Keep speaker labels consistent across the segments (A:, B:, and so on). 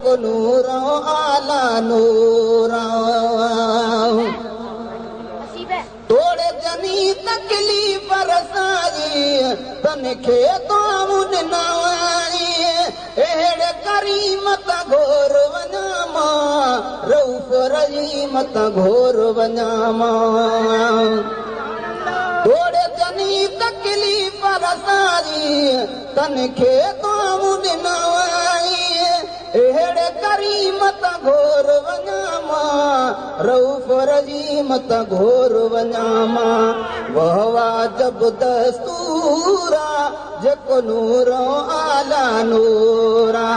A: को नूरो आला नूरा तोड़े जनी तकलीफ रसाई तन खे तामुन नवाई एड़े करीमत घोर वञामा रऊफ़ रहीमत घोर वञामा तोड़े जनी तकलीफ रसाई तन खे तामुन नवाई एड़े करीमत घोर वञामा रऊफ़ रहीमत घोर वञामा वहवा जब दस्तूरा जेको नूरो आला नूरा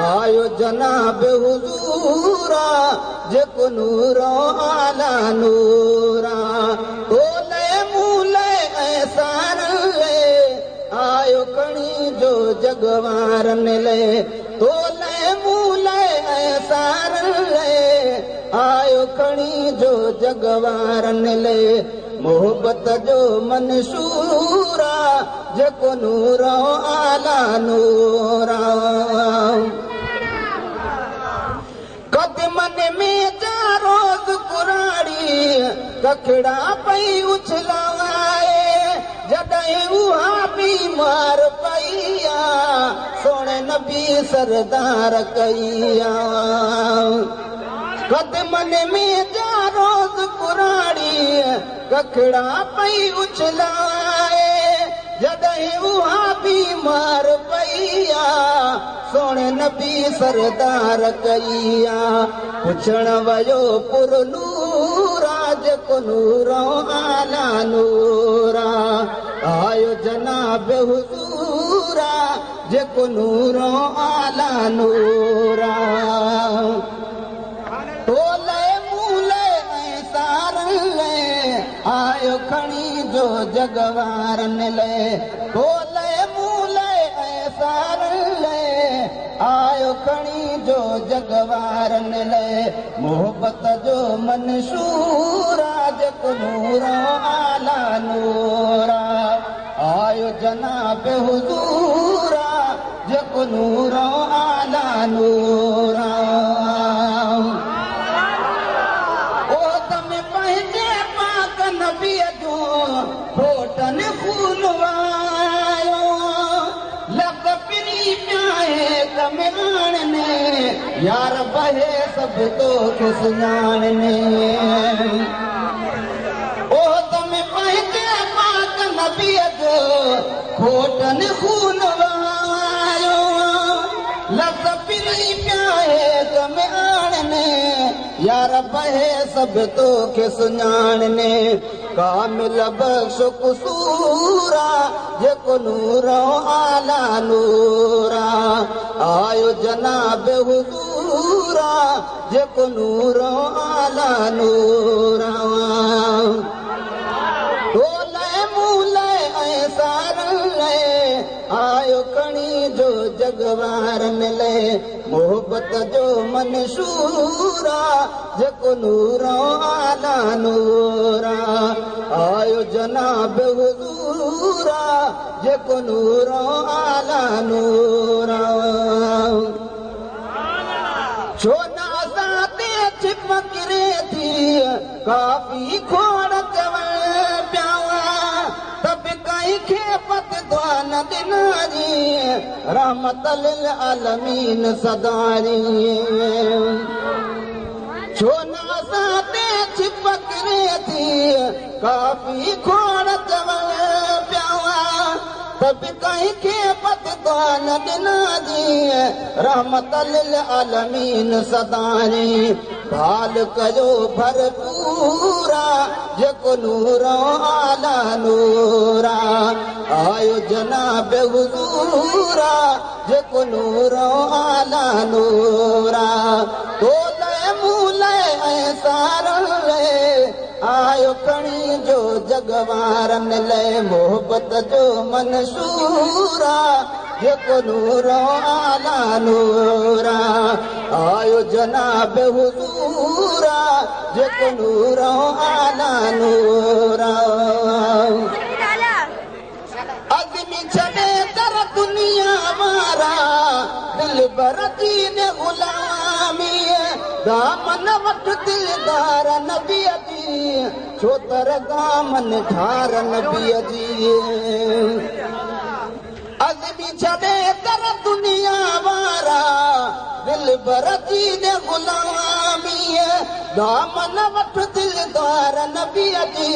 A: आयो जनाब हुजूरा जेको नूरो आला नूरा तोले मूले ऐसान ले आयो कणी जो जगवारन ले तोले मूले ऐसान ले आयो खणी जो जगवारन ले मोहब्बत जो मंशूरा जेको नूरो आला नूरा कदमन में जा रोज कुराड़ी कखड़ा पई उछलाए जॾहिं उहा बीमार पईया सोणे नबी सरदार कईया कदमन में जा रोज कुराड़ी कखड़ा पई उछलाए जॾहिं उहा बीमार पईया सोणे नबी सरदार कईया पुछण वयो पुर नूरा जेको नूरो आला नूरा आयो जनाब हुजूरा जेको नूरो आला नूरा तोले मूले ऐसार ले आयो खणी जो जगवारन ले तोले मूले ऐसार ले आयो खणी जो जगवारन ले मोहब्बत जो मंशूरा जेको नूरो आला नूरा आयो जनाब हुजूरा जेको नूरो आला नूरा नबीअ जो फोटन खून वायो लग पिरी प्याए कमरान ने यार बहे सब तो सुञाणने ओ तम पंहिंजे पाक नबीअ जो फोटन खून वायो लग पिरी प्याए कमरान ने यार बहे सब तो सुञाणने कामिल बख्श कुसूरा जेको नूरो आला नूरा आयो जनाब हुजूरा जेको नूरो आला नूरा तोले मूले ऐसार ले आयो खणी जो जगवारन ले मोहब्बत जो मंशूरा जेको नूरो आला नूरा आयो जनाब हुजूरा जेको नूरो आला नूरा छो न असां ते छिपकरे थी काफ़ी खोड़ चवण पिया तब कंहिंखे पत न ॾिना जी रहमत लिल आलमीन सदारी छो न असां ते छिपकरे थी काफ़ी खोड़ चवण पिया तब कंहिंखे पत न ॾिना जी रहमत लिल आलमीन सदारी भाल कयो भरपूरा जेको नूरो आला नूरा आयो जनाब हुजूरा जेको नूरो आला नूरा तोले मूले ऐसार ले आयो खणी जो जगवारन ले मोहब्बत जो मंशूरा जेको नूरो आला नूरा आयो जनाब हुजूरा जेको नूरो आला नूरा छॾे दर दुनिया वारा दिल भर दीन गुलाम दामन वठ दिलदार नबीअ जी छो तर दामन ठार नबीअ जी अज़मी छॾे तर दुनिया वारा दिल भर जी ने गुलामी दामन वठ दिलदार नबीअ जी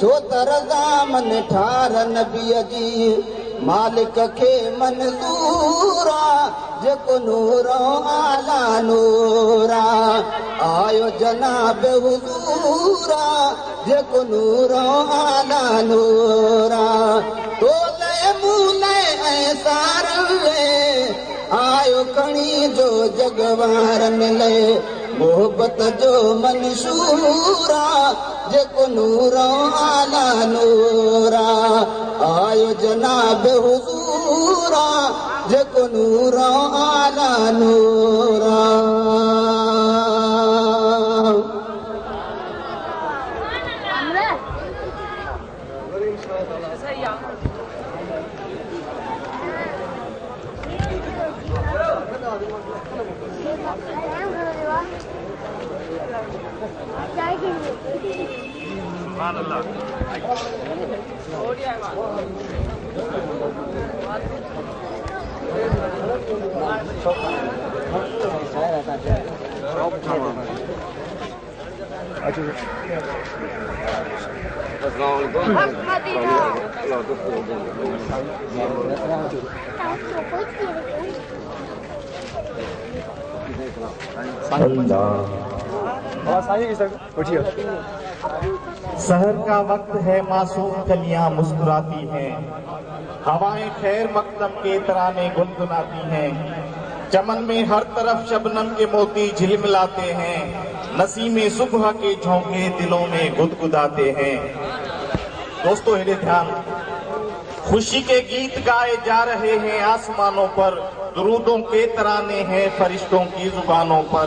A: छो तर दामन ठार नबीअ जी मालिक खे मंज़ूर जेको नूर आला नूर आयो जनाब हुज़ूर जेको नूर आला नूर तोले मूले ऐं सारले आयो खणी जो जगवार मिले मोहब्बत जो मंशूर जेको नूर आला नूर आयो जनाब हुज़ूर जेको नूर आला नूर
B: सहर का वक्त है, मासूम कलियां मुस्कुराती हैं, हवाएं खैर मकदम के तराने गुनगुनाती हैं, चमन में हर तरफ शबनम के मोती झिलमिलाते हैं, नसीमे सुबह के झोंके दिलों में गुदगुदाते हैं। दोस्तों हेरे ध्यान, खुशी के गीत गाए जा रहे हैं आसमानों पर, दुरूदों के तराने हैं फरिश्तों की जुबानों पर,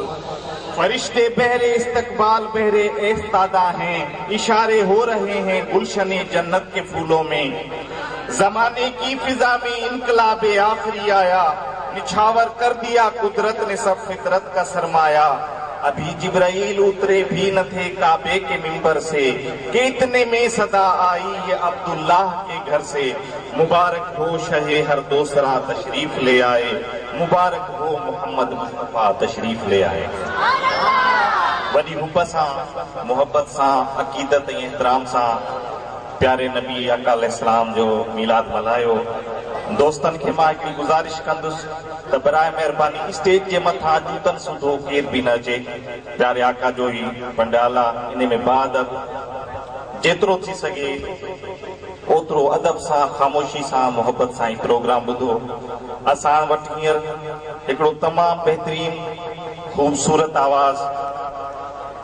B: फरिश्ते बहरे इस्तकबाल बहरे एस्तादा हैं, इशारे हो रहे हैं गुलशने जन्नत के फूलों में। जमाने की फिजा में इनकलाबे आखिरी आया, निछावर कर दिया कुदरत ने सब फितरत का सरमाया। अभी जिब्राइल उतरे भी न थे काबे के मिंबर से, कि इतने में सदा आई ये अब्दुल्लाह के घर से। मुबारक हो शहे हर दूसरा तशरीफ ले आए, मुबारक हो मोहम्मद मुस्तफा तशरीफ ले आए। वॾी हुब सां मोहब्बत सां अक़ीदत ऐं एहतराम सां प्यारे नबी आका अलैहिस्सलाम जो मीलाद मल्हायो। दोस्तन खे मां हिकिड़ी गुज़ारिश कंदुसि त बराए महिरबानी स्टेज जे मथां जूतन सुधो केर बि न अचे। प्यारे आका जो ही पंडाल आहे, इन में बाअदब जेतिरो थी सघे ओतिरो अदब सां ख़ामोशी सां मोहब्बत सां ई प्रोग्राम ॿुधो। असां वटि हींअर हिकिड़ो तमामु बहितरीन ख़ूबसूरत आवाज़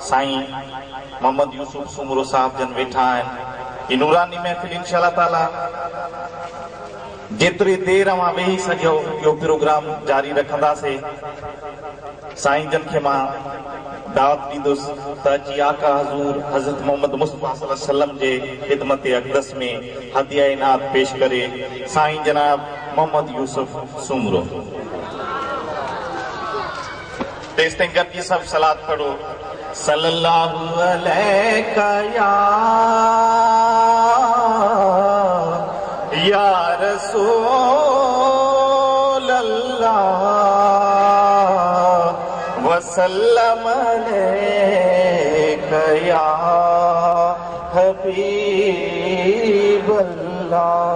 B: साईं मोहम्मद यूसुफ सुमरो साहब जन वेठा आहिनि। ही नूरानी महफ़िल इंशाअल्लाह ताला जेतिरी देर मां वेही सघियो इहो प्रोग्राम जारी रखंदासीं। साईं जन खे मां दावत ॾींदुसि त अची आका हज़ूर हज़रत मोहम्मद मुस्तफा सल्लल्लाहु अलैहि वसल्लम जे ख़िदमत अक़दस में हदिया इनात पेश करे। साईं जनाब मोहम्मद यूसुफ सुमरो। तेस ताईं गॾिजी सभु सलात पढ़ो। सल्लल्लाहु अलैका या रसूल अल्लाह वसल्लम अलैका या हबीब अल्लाह।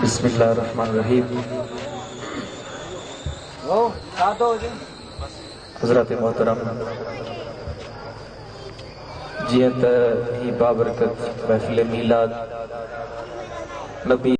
B: बिस्मिल्लाहिर्रहमानिर्रहीम। हज़रत मोहतरम जीअं त ही बाबरकत महफ़िल मीलाद
C: नबी